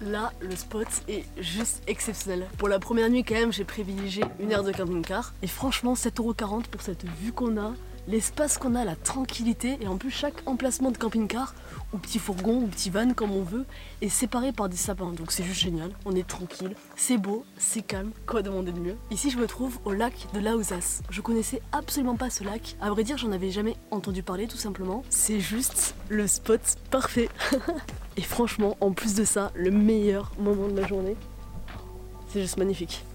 Là, le spot est juste exceptionnel. Pour la première nuit quand même, j'ai privilégié une heure de camping-car. Et franchement, 7,40 € pour cette vue qu'on a, l'espace qu'on a, la tranquillité. Et en plus, chaque emplacement de camping-car, ou petit fourgon, ou petit van comme on veut, est séparé par des sapins. Donc c'est juste génial, on est tranquille, c'est beau, c'est calme, quoi demander de mieux. Ici, je me trouve au lac de Laouzas. Je connaissais absolument pas ce lac. À vrai dire, j'en avais jamais entendu parler tout simplement. C'est juste le spot parfait. Et franchement, en plus de ça, le meilleur moment de la journée, c'est juste magnifique.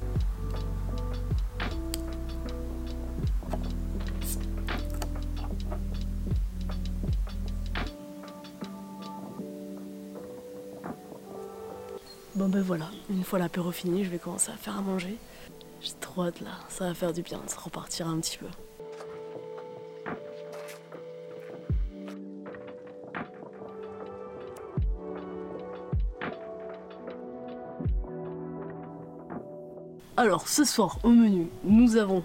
Bon ben voilà, une fois l'apéro fini, je vais commencer à faire à manger. J'ai trop hâte là, ça va faire du bien, ça repartira un petit peu. Alors ce soir au menu, nous avons,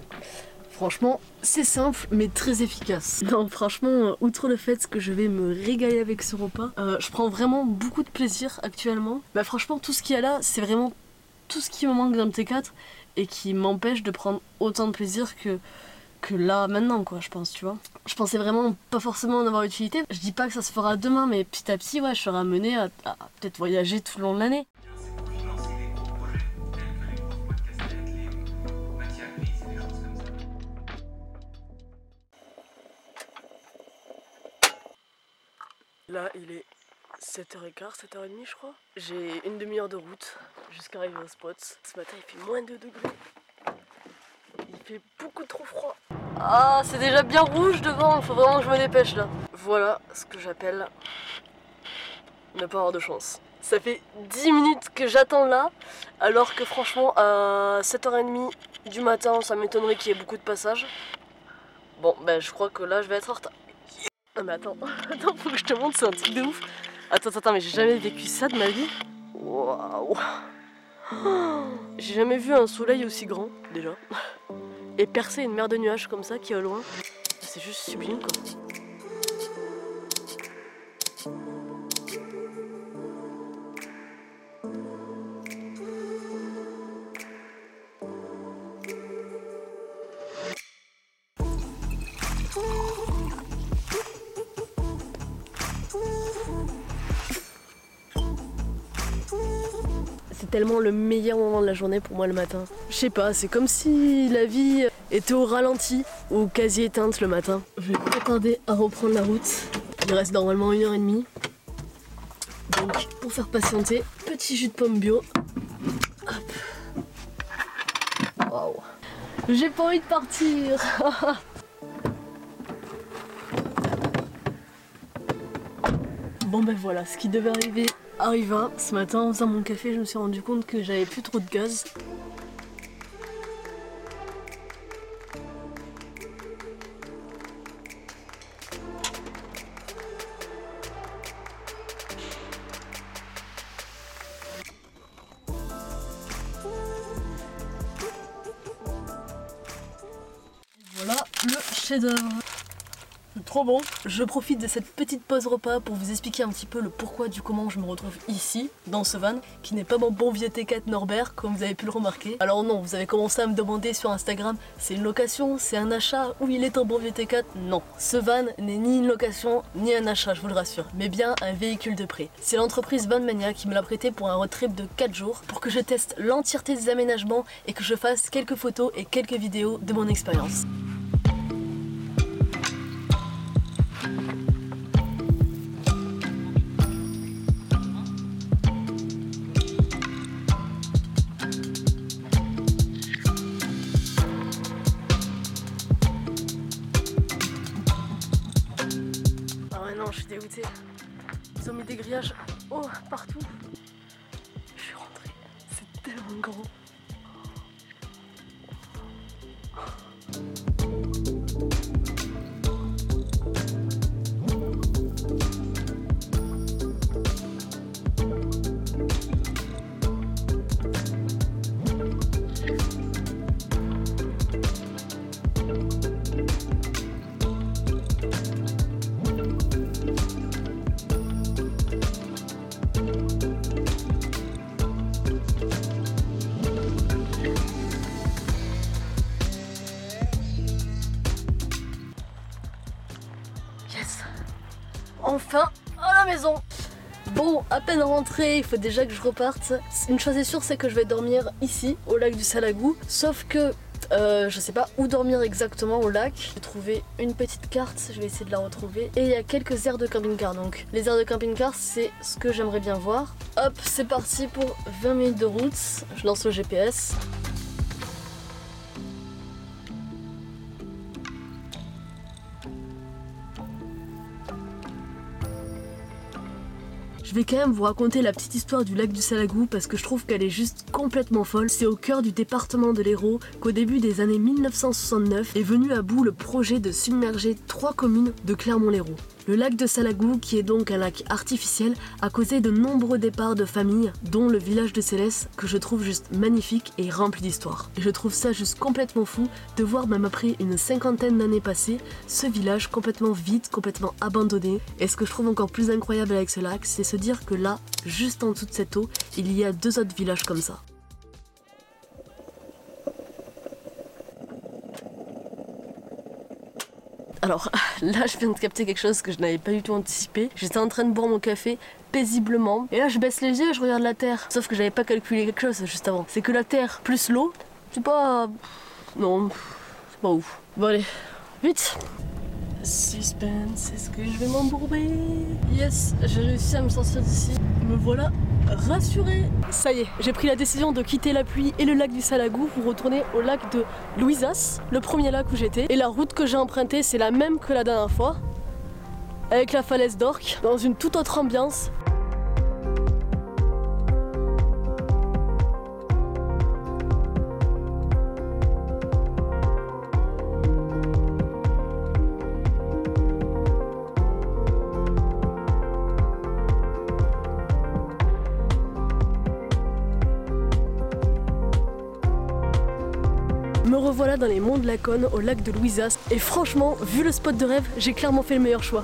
franchement c'est simple mais très efficace. Non franchement, outre le fait que je vais me régaler avec ce repas, je prends vraiment beaucoup de plaisir actuellement. Bah franchement tout ce qu'il y a là, c'est vraiment tout ce qui me manque d'un T4 et qui m'empêche de prendre autant de plaisir que là maintenant quoi, je pense, tu vois. Je pensais vraiment pas forcément en avoir utilité. Je dis pas que ça se fera demain, mais petit à petit ouais, je serai amenée à peut-être voyager tout le long de l'année. Là, il est 7h15, 7h30 je crois. J'ai une demi-heure de route jusqu'à arriver au spot. Ce matin, il fait moins 2 degrés. Il fait beaucoup trop froid. Ah, c'est déjà bien rouge devant, il faut vraiment que je me dépêche là. Voilà ce que j'appelle ne pas avoir de chance. Ça fait 10 minutes que j'attends là, alors que franchement, à 7h30 du matin, ça m'étonnerait qu'il y ait beaucoup de passages. Bon, ben je crois que là, je vais être en retard. Ah mais attends, faut que je te montre, c'est un truc de ouf. Attends, mais j'ai jamais vécu ça de ma vie. Waouh. J'ai jamais vu un soleil aussi grand, déjà. Et percer une mer de nuages comme ça qui est au loin. C'est juste sublime quoi. C'est tellement le meilleur moment de la journée pour moi le matin. Je sais pas, c'est comme si la vie était au ralenti ou quasi éteinte le matin. Je vais pas tarder à reprendre la route. Il reste normalement 1h30. Donc pour faire patienter, petit jus de pomme bio. Hop. Waouh. J'ai pas envie de partir. Bon ben voilà, ce qui devait arriver arriva. Ce matin en faisant mon café, je me suis rendu compte que j'avais plus trop de gaz. Voilà le chef-d'œuvre. Trop bon. Je profite de cette petite pause repas pour vous expliquer un petit peu le pourquoi du comment je me retrouve ici, dans ce van, qui n'est pas mon bon vieux T4 Norbert, comme vous avez pu le remarquer. Alors non, vous avez commencé à me demander sur Instagram, c'est une location, c'est un achat, ou il est un bon vieux T4? Non, ce van n'est ni une location, ni un achat, je vous le rassure, mais bien un véhicule de prêt. C'est l'entreprise Vanmania qui me l'a prêté pour un road trip de 4 jours, pour que je teste l'entièreté des aménagements et que je fasse quelques photos et quelques vidéos de mon expérience. Je suis dégoûtée. Ils ont mis des grillages partout. Je suis rentrée. C'est tellement grand. enfin à la maison. Bon, à peine rentré, il faut déjà que je reparte. Une chose est sûre, c'est que je vais dormir ici, au lac du Salagou. Sauf que je sais pas où dormir exactement au lac. J'ai trouvé une petite carte, je vais essayer de la retrouver. Et il y a quelques aires de camping-car. Donc les aires de camping-car, c'est ce que j'aimerais bien voir. Hop, c'est parti pour 20 minutes de route. Je lance le GPS. Je vais quand même vous raconter la petite histoire du lac du Salagou parce que je trouve qu'elle est juste complètement folle. C'est au cœur du département de l'Hérault qu'au début des années 1969 est venu à bout le projet de submerger 3 communes de Clermont-Lérault. Le lac de Salagou, qui est donc un lac artificiel, a causé de nombreux départs de familles, dont le village de Célès, que je trouve juste magnifique et rempli d'histoire. Et je trouve ça juste complètement fou de voir, même après une cinquantaine d'années passées, ce village complètement vide, complètement abandonné. Et ce que je trouve encore plus incroyable avec ce lac, c'est se dire que là, juste en dessous de cette eau, il y a 2 autres villages comme ça. Alors là je viens de capter quelque chose que je n'avais pas du tout anticipé. J'étais en train de boire mon café paisiblement et là je baisse les yeux et je regarde la terre. Sauf que j'avais pas calculé quelque chose juste avant. C'est que la terre plus l'eau, c'est pas... Non, c'est pas ouf. Bon allez, vite. Suspense, est-ce que je vais m'embourber? Yes, j'ai réussi à me sortir d'ici. Me voilà rassurée. Ça y est, j'ai pris la décision de quitter la pluie et le lac du Salagou pour retourner au lac de Louisas, le premier lac où j'étais. Et la route que j'ai empruntée, c'est la même que la dernière fois, avec la falaise d'Orque, dans une toute autre ambiance. Me revoilà dans les monts de Laconne, au lac de Louisas. Et franchement, vu le spot de rêve, j'ai clairement fait le meilleur choix.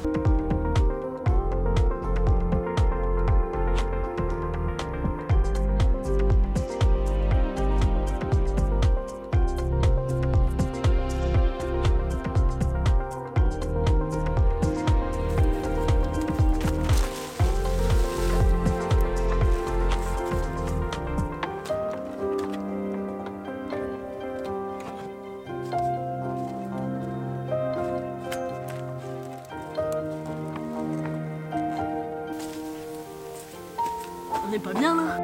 On n'est pas bien là?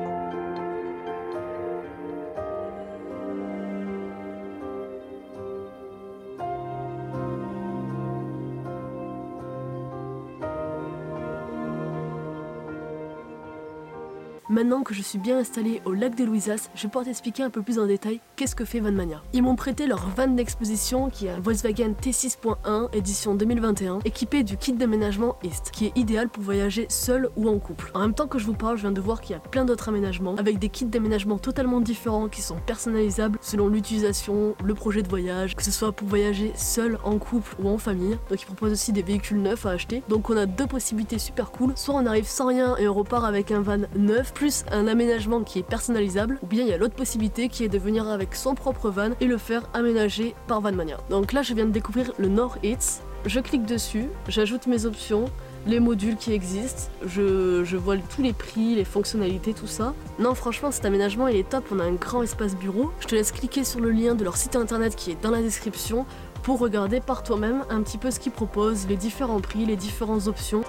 Maintenant que je suis bien installée au lac de Louisas, je vais pouvoir t'expliquer un peu plus en détail qu'est-ce que fait Vanmania. Ils m'ont prêté leur van d'exposition qui est un Volkswagen T6.1 édition 2021 équipé du kit d'aménagement East qui est idéal pour voyager seul ou en couple. En même temps que je vous parle, je viens de voir qu'il y a plein d'autres aménagements avec des kits d'aménagement totalement différents qui sont personnalisables selon l'utilisation, le projet de voyage, que ce soit pour voyager seul, en couple ou en famille. Donc ils proposent aussi des véhicules neufs à acheter. Donc on a 2 possibilités super cool. Soit on arrive sans rien et on repart avec un van neuf plus un aménagement qui est personnalisable, ou bien il y a l'autre possibilité qui est de venir avec son propre van et le faire aménager par Vanmania. Donc là je viens de découvrir le North Eats, je clique dessus, j'ajoute mes options, les modules qui existent, je vois tous les prix, les fonctionnalités, tout ça. Non franchement cet aménagement il est top, on a un grand espace bureau. Je te laisse cliquer sur le lien de leur site internet qui est dans la description pour regarder par toi-même un petit peu ce qu'ils proposent, les différents prix, les différentes options.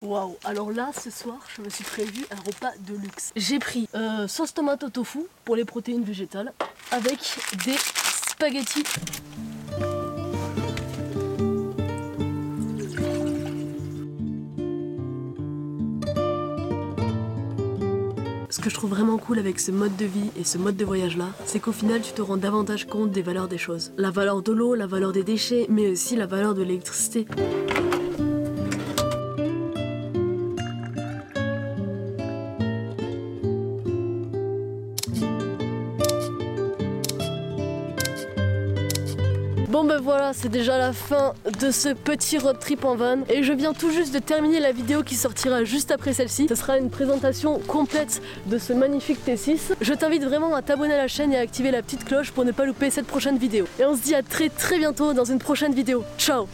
Waouh, alors là ce soir je me suis prévu un repas de luxe. J'ai pris sauce tomate au tofu pour les protéines végétales avec des spaghettis. Ce que je trouve vraiment cool avec ce mode de vie et ce mode de voyage là, c'est qu'au final tu te rends davantage compte des valeurs des choses. La valeur de l'eau, la valeur des déchets, mais aussi la valeur de l'électricité. Bon ben voilà, c'est déjà la fin de ce petit road trip en van. Et je viens tout juste de terminer la vidéo qui sortira juste après celle-ci. Ce sera une présentation complète de ce magnifique T6. Je t'invite vraiment à t'abonner à la chaîne et à activer la petite cloche pour ne pas louper cette prochaine vidéo. Et on se dit à très bientôt dans une prochaine vidéo. Ciao!